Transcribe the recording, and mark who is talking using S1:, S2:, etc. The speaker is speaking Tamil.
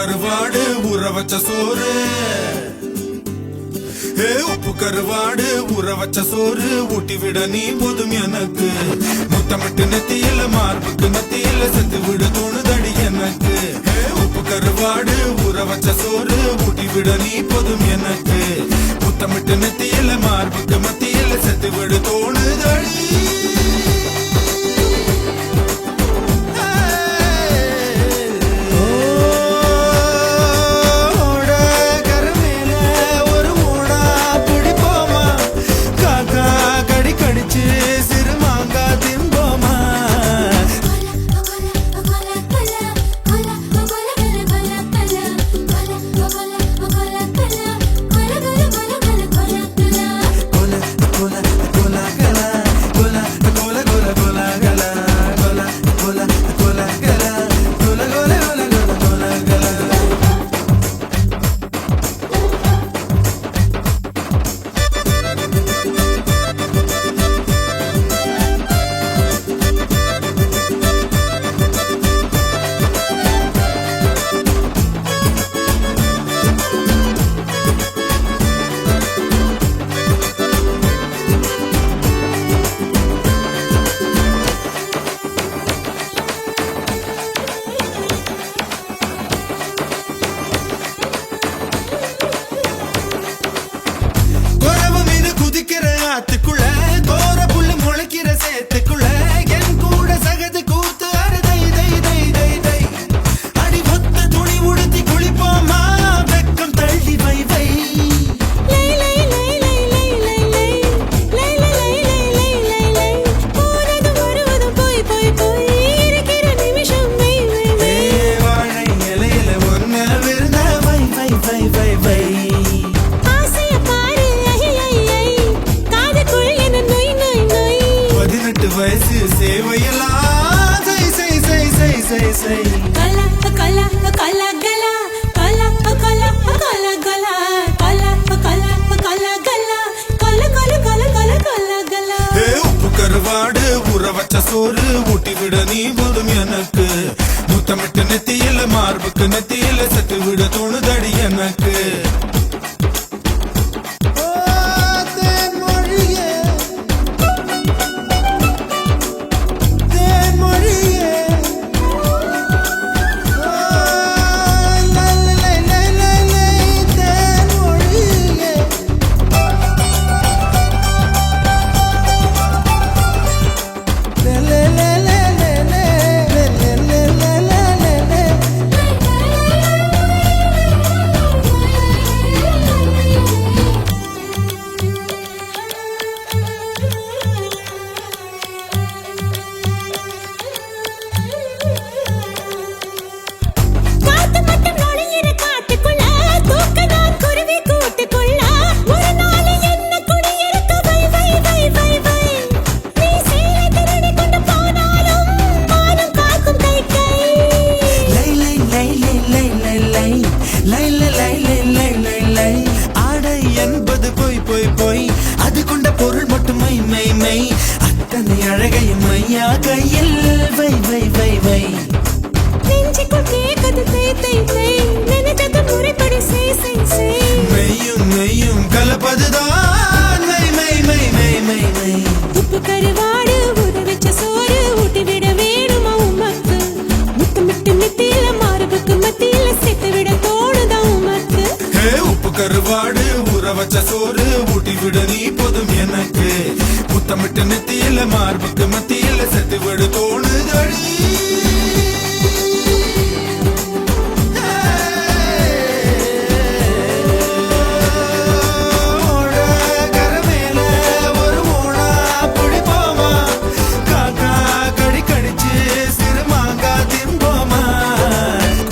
S1: கருவாடு ஊற வச்ச சோறு உப்பு கருவாடு ஊற வச்ச சோறு ஊட்டி விட நீ போதும் எனக்கு முத்தமிட்டு நெத்தியில மார்புக்கு நெத்தியில செத்து விட தோணுதடி எனக்கு உப்பு கருவாடு ஊற வச்ச சோறு ஊட்டி விட நீ போதும் எனக்கு முத்தமிட்டு நெத்தியில மார்புக்கு மத்தியில செத்து விட தோணுதடி ஆத்துக்குள்ள தோர புல்லு முளைக்கிற சேத்துக்குள்ள என் கூட சகது கூத்து அறுதை தை தை தை தை அடி ஒத்த துணி உடுத்தி குளிப்போமா வெக்கம் தள்ளி வை வை வாழை இலையில ஒன்ன விருந்த வை வை வை வை வை வயசு சேவையெல்லாம் சை சை சை சை சை சை
S2: கலா கலா கலா கலா கலா கலா கலா கலா கலா கலா கலா கலா கலா கலா கலா கலா கலா கலா
S1: உப்பு கருவாடு ஊற வச்ச சோறு ஊட்டி விட நீ போதும் எனக்கு முத்தமிட்டு நெத்தியில மார்புக்கு நெத்தியில சட்டு விட தோணுதடி எனக்கு அது கொண்ட பொருள் மட்டும் மை மை மை அத்தனை அழகையும் மையா கையில் வை வை வை வை
S2: நெஞ்சுக்குள் கேட்குது தை தை தை நினைச்சது முறைப்படி செய் செய் செய்
S1: மெய்யும் மெய்யும் கலப்பதுதான் மை மை மை மை மை மை
S2: உப்பு கருவாடு ஊற வச்ச சோறு ஊட்டி விட வேணுமா உமக்கு முத்தமிட்டு நெத்தியில மார்புக்கு மத்தியில சேர்த்து விட தோணுதா உமக்கு
S1: உப்பு கருவாடு ஊற வச்ச சோறு ஊட்டி விட நீ போதும் எனக்கு முத்தமிட்டு நெத்தியில மார்புக்கு மத்தியில செத்து விட தோணுதடி